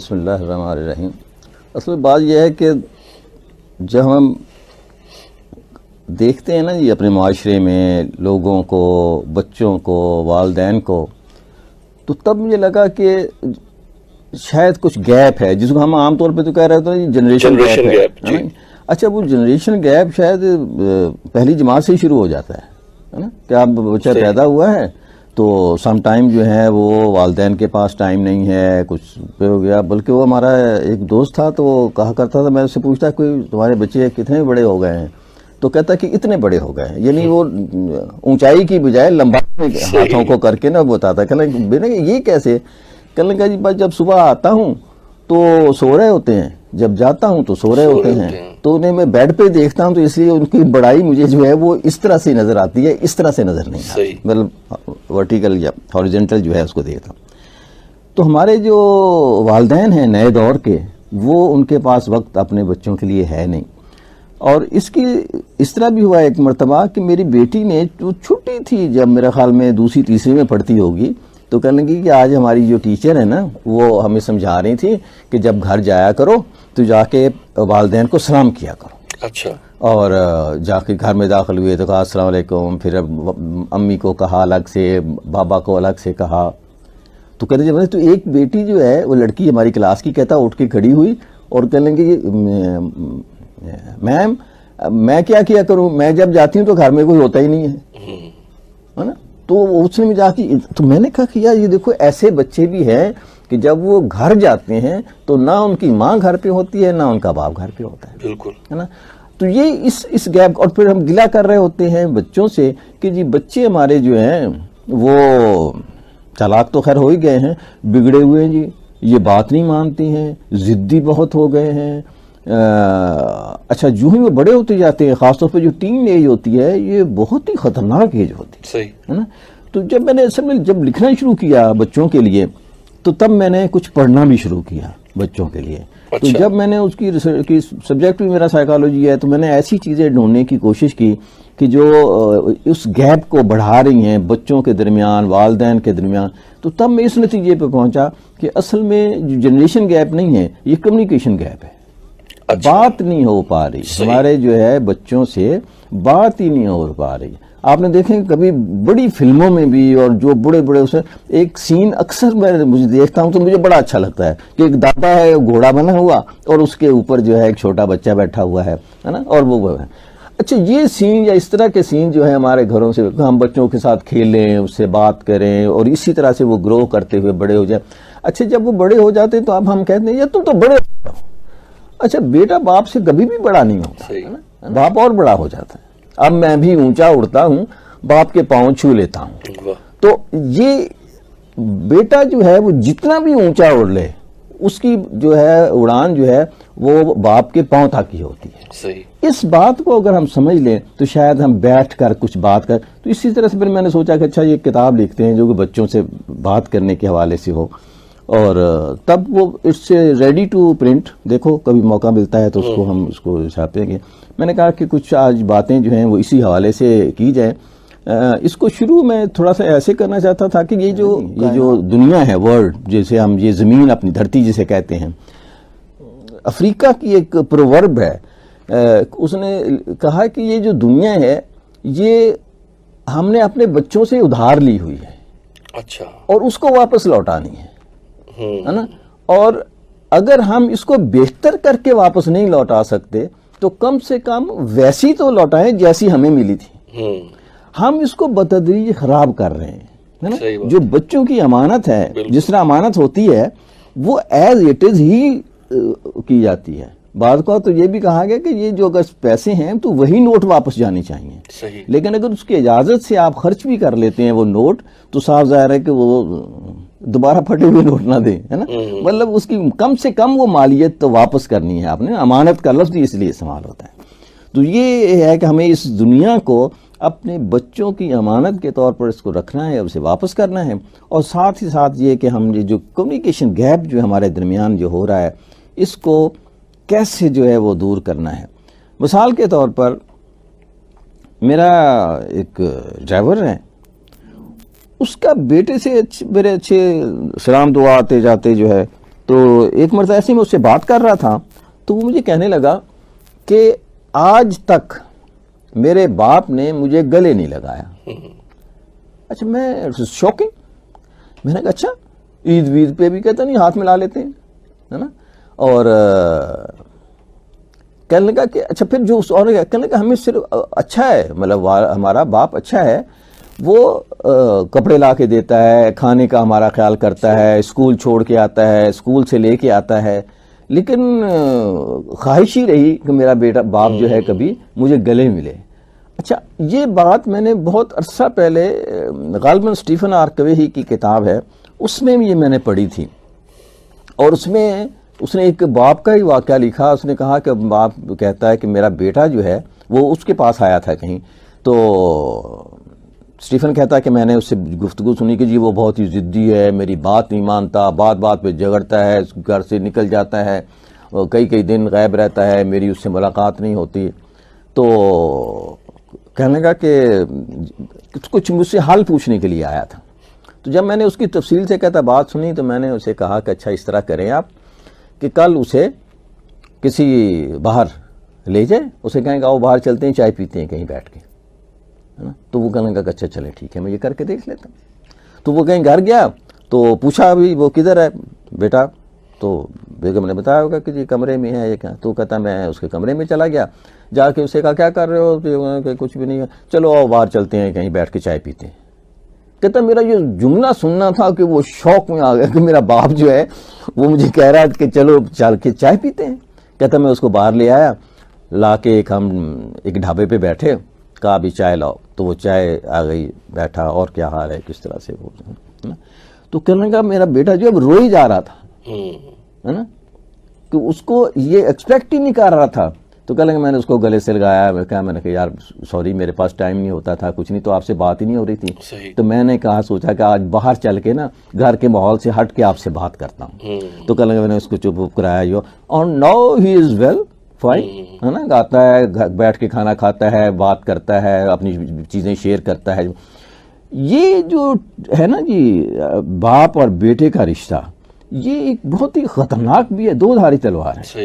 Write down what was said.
بسم اللہ الرحمن الرحیم. اصل بات یہ ہے کہ جب ہم دیکھتے ہیں نا یہ اپنے معاشرے میں لوگوں کو، بچوں کو، والدین کو، تو تب مجھے لگا کہ شاید کچھ گیپ ہے جس کو ہم عام طور پہ تو کہہ رہے ہوتے ہیں جنریشن گیپ ہے. اچھا وہ جنریشن گیپ شاید پہلی جماعت سے ہی شروع ہو جاتا ہے نا کہ اب بچہ پیدا ہوا ہے تو سم ٹائم جو ہے وہ والدین کے پاس ٹائم نہیں ہے، کچھ پہ ہو گیا. بلکہ وہ ہمارا ایک دوست تھا تو وہ کہا کرتا تھا، میں اس سے پوچھتا کوئی تمہارے بچے کتنے بڑے ہو گئے ہیں، تو کہتا کہ اتنے بڑے ہو گئے ہیں. یعنی وہ اونچائی کی بجائے لمبائی میں ہاتھوں کو کر کے نا بتاتا. کہنا یہ کیسے؟ کہنے کا جی بس جب صبح آتا ہوں تو سو رہے ہوتے ہیں، جب جاتا ہوں تو سو رہے ہوتے ہیں، تو انہیں میں بیڈ پہ دیکھتا ہوں تو اس لیے ان کی بڑائی مجھے جو ہے وہ اس طرح سے نظر آتی ہے، اس طرح سے نظر نہیں آتی، مطلب ورٹیکل یا ہاریزونٹل جو ہے اس کو دیکھتا ہوں. تو ہمارے جو والدین ہیں نئے دور کے، وہ ان کے پاس وقت اپنے بچوں کے لیے ہے نہیں. اور اس طرح بھی ہوا ایک مرتبہ کہ میری بیٹی نے جو چھٹی تھی، جب میرے خیال میں دوسری تیسری میں پڑھتی ہوگی، تو کہنے لگی کہ آج ہماری جو ٹیچر ہے نا وہ ہمیں سمجھا رہی تھی کہ جب گھر جایا کرو تو جا کے والدین کو سلام کیا کرو. اچھا. اور جا کے گھر میں داخل ہوئے تو کہا السلام علیکم، پھر امی کو کہا الگ سے، بابا کو الگ سے کہا. تو کہتے جب تو ایک بیٹی جو ہے وہ لڑکی ہماری کلاس کی، کہتا اٹھ کے کھڑی ہوئی اور کہنے لگی میم میں کیا کروں، میں جب جاتی ہوں تو گھر میں کوئی ہوتا ہی نہیں ہے نا. تو اس نے جا کے تو میں نے کہا کہ یار یہ دیکھو ایسے بچے بھی ہیں کہ جب وہ گھر جاتے ہیں تو نہ ان کی ماں گھر پہ ہوتی ہے نہ ان کا باپ گھر پہ ہوتا ہے. بالکل ہے نا. تو یہ اس گیپ، اور پھر ہم گلہ کر رہے ہوتے ہیں بچوں سے کہ جی بچے ہمارے جو ہیں وہ چالاک تو خیر ہو ہی گئے ہیں، بگڑے ہوئے ہیں جی، یہ بات نہیں مانتی ہیں، ضدی بہت ہو گئے ہیں. اچھا جو ہی وہ بڑے ہوتے جاتے ہیں، خاص طور پہ جو ٹین ایج ہوتی ہے یہ بہت ہی خطرناک ایج ہوتی ہے. صحیح ہے نا. تو جب میں نے اصل میں جب لکھنا شروع کیا بچوں کے لیے تو تب میں نے کچھ پڑھنا بھی شروع کیا بچوں کے لیے. تو جب میں نے اس کی سبجیکٹ بھی میرا سائیکالوجی ہے، تو میں نے ایسی چیزیں ڈھونڈنے کی کوشش کی کہ جو اس گیپ کو بڑھا رہی ہیں بچوں کے درمیان، والدین کے درمیان. تو تب میں اس نتیجے پہ پہنچا کہ اصل میں جو جنریشن گیپ نہیں ہے، یہ کمیونیکیشن گیپ ہے. بات نہیں ہو پا رہی ہمارے جو ہے بچوں سے، بات ہی نہیں ہو پا رہی. آپ نے دیکھیں کبھی بڑی فلموں میں بھی اور جو بڑے اس میں ایک سین اکثر مجھے دیکھتا ہوں تو مجھے بڑا اچھا لگتا ہے کہ ایک دادا ہے گھوڑا بنا ہوا اور اس کے اوپر جو ہے ایک چھوٹا بچہ بیٹھا ہوا ہے نا، اور وہ ہے. اچھا یہ سین یا اس طرح کے سین جو ہے ہمارے گھروں سے ہم بچوں کے ساتھ کھیلیں، اس سے بات کریں اور اسی طرح سے وہ گرو کرتے ہوئے بڑے ہو جائیں. اچھا جب وہ بڑے ہو جاتے ہیں تو اب ہم کہتے ہیں یا تم تو بڑے ہو. اچھا بیٹا باپ سے کبھی بھی بڑا نہیں ہوتا، باپ اور بڑا ہو جاتا ہے. اب میں بھی اونچا اڑتا ہوں، باپ کے پاؤں چھو لیتا ہوں. تو یہ بیٹا جو ہے وہ جتنا بھی اونچا اڑ لے اس کی جو ہے اڑان جو ہے وہ باپ کے پاؤں تک ہی ہوتی ہے. صحیح. اس بات کو اگر ہم سمجھ لیں تو شاید ہم بیٹھ کر کچھ بات کر. تو اسی طرح سے پھر میں نے سوچا کہ اچھا یہ کتاب لکھتے ہیں جو کہ بچوں سے بات کرنے کے حوالے سے ہو، اور تب وہ اس سے ریڈی ٹو پرنٹ. دیکھو کبھی موقع ملتا ہے تو اس کو چھاپیں گے. میں نے کہا کہ کچھ آج باتیں جو ہیں وہ اسی حوالے سے کی جائیں. اس کو شروع میں تھوڑا سا ایسے کرنا چاہتا تھا کہ یہ جو دنیا ہے، ورلڈ جیسے ہم یہ زمین اپنی دھرتی جسے کہتے ہیں، افریقہ کی ایک پروورب ہے، اس نے کہا کہ یہ جو دنیا ہے یہ ہم نے اپنے بچوں سے ادھار لی ہوئی ہے. اچھا. اور اس کو واپس لوٹانی ہے نا. اور اگر ہم اس کو بہتر کر کے واپس نہیں لوٹا سکتے تو کم سے کم ویسی تو لوٹائیں جیسی ہمیں ملی تھی. ہم اس کو بتدریج خراب کر رہے ہیں نا. جو بچوں کی امانت ہے، جس طرح امانت ہوتی ہے وہ ایز اٹ از ہی کی جاتی ہے. بعض کو تو یہ بھی کہا گیا کہ یہ جو اگر پیسے ہیں تو وہی نوٹ واپس جانے چاہیے. لیکن اگر اس کی اجازت سے آپ خرچ بھی کر لیتے ہیں وہ نوٹ تو صاف ظاہر ہے کہ وہ دوبارہ پھٹے ہوئے نوٹ نہ دیں، ہے نا. مطلب اس کی کم سے کم وہ مالیت تو واپس کرنی ہے آپ نے. امانت کا لفظ اس لیے استعمال ہوتا ہے. تو یہ ہے کہ ہمیں اس دنیا کو اپنے بچوں کی امانت کے طور پر اس کو رکھنا ہے اور اسے واپس کرنا ہے. اور ساتھ ہی ساتھ یہ کہ ہم جو کمیونیکیشن گیپ جو ہمارے درمیان جو ہو رہا ہے اس کو کیسے جو ہے وہ دور کرنا ہے. مثال کے طور پر میرا ایک ڈرائیور ہے، اس کا بیٹے سے میرے اچھے سلام دعا آتے جاتے جو ہے تو ایک مرتبہ ایسے میں اس سے بات کر رہا تھا تو وہ مجھے کہنے لگا کہ آج تک میرے باپ نے مجھے گلے نہیں لگایا. اچھا میں شوکنگ, میں نے کہا اچھا عید وید پہ بھی کہتا نہیں ہاتھ ملا لیتے ہیں, ہے نا. اور کہنے لگا کہ اچھا پھر جو اس اور کہنے لگا ہمیں صرف اچھا ہے, مطلب ہمارا باپ اچھا ہے, وہ کپڑے لا کے دیتا ہے, کھانے کا ہمارا خیال کرتا ہے, اسکول چھوڑ کے آتا ہے, اسکول سے لے کے آتا ہے, لیکن خواہش ہی رہی کہ میرا بیٹا باپ جو ہے کبھی مجھے گلے ملے. اچھا یہ بات میں نے بہت عرصہ پہلے غالباً اسٹیفن آر کوہی کی کتاب ہے اس میں بھی یہ میں نے پڑھی تھی, اور اس میں اس نے ایک باپ کا ہی واقعہ لکھا. اس نے کہا کہ باپ کہتا ہے کہ میرا بیٹا جو ہے وہ اس کے پاس آیا تھا کہیں, تو اسٹیفن کہتا ہے کہ میں نے اس سے گفتگو سنی کہ جی وہ بہت ہی ضدی ہے, میری بات نہیں مانتا, بات بات پہ جھگڑتا ہے, گھر سے نکل جاتا ہے, کئی دن غائب رہتا ہے, میری اس سے ملاقات نہیں ہوتی. تو کہنے لگا کہ کچھ مجھ سے حال پوچھنے کے لیے آیا تھا. تو جب میں نے اس کی تفصیل سے کہتا بات سنی تو میں نے اسے کہا کہ اچھا اس طرح کریں آپ کہ کل اسے کسی باہر لے جائیں, اسے کہیں گے آؤ باہر چلتے ہیں, چائے پیتے ہیں کہیں بیٹھ کے, ہے نا. تو وہ کہنے لگا کہ اچھا چلیں ٹھیک ہے میں یہ کر کے دیکھ لیتا ہوں. تو وہ کہیں گھر گیا تو پوچھا ابھی وہ کدھر ہے بیٹا, تو بیگم نے بتایا ہوگا کہ جی کمرے میں ہے یہ کیا. تو کہتا میں اس کے کمرے میں چلا گیا, جا کے اسے کہا کیا کر رہے ہو, کہ کچھ بھی نہیں, چلو آؤ باہر چلتے ہیں کہیں بیٹھ کے چائے پیتے ہیں. کہتا میرا یہ جملہ سننا تھا کہ وہ شوق میں آ گیا کہ میرا باپ جو ہے وہ مجھے کہہ رہا ہے کہ چلو چل کے چائے پیتے ہیں. کہتا میں اس کو باہر لے آیا, لا کے ہم ایک ڈھابے پہ بیٹھے, کہا بھی چائے لاؤ, تو وہ چائے آ گئی, بیٹھا اور کیا حال ہے کس طرح سے وہ. تو کہنے لگا میرا بیٹا جو اب رو ہی جا رہا تھا, ہے نا, کہ اس کو یہ ایکسپیکٹ ہی نہیں کر رہا تھا. تو کہنے لگا میں نے اس کو گلے سے لگایا, میں نے کہا یار سوری میرے پاس ٹائم نہیں ہوتا تھا, کچھ نہیں, تو آپ سے بات ہی نہیں ہو رہی تھی. تو میں نے کہا سوچا کہ آج باہر چل کے نا گھر کے ماحول سے ہٹ کے آپ سے بات کرتا ہوں. تو کہنے لگا میں نے اس کو چپ کرایا, اور now he is well fine, ہے نا, گاتا ہے, بیٹھ کے کھانا کھاتا ہے, بات کرتا ہے, اپنی چیزیں شیئر کرتا ہے. یہ جو ہے نا جی باپ اور بیٹے کا رشتہ, یہ ایک بہت ہی خطرناک بھی ہے, دو دھاری تلوار ہے.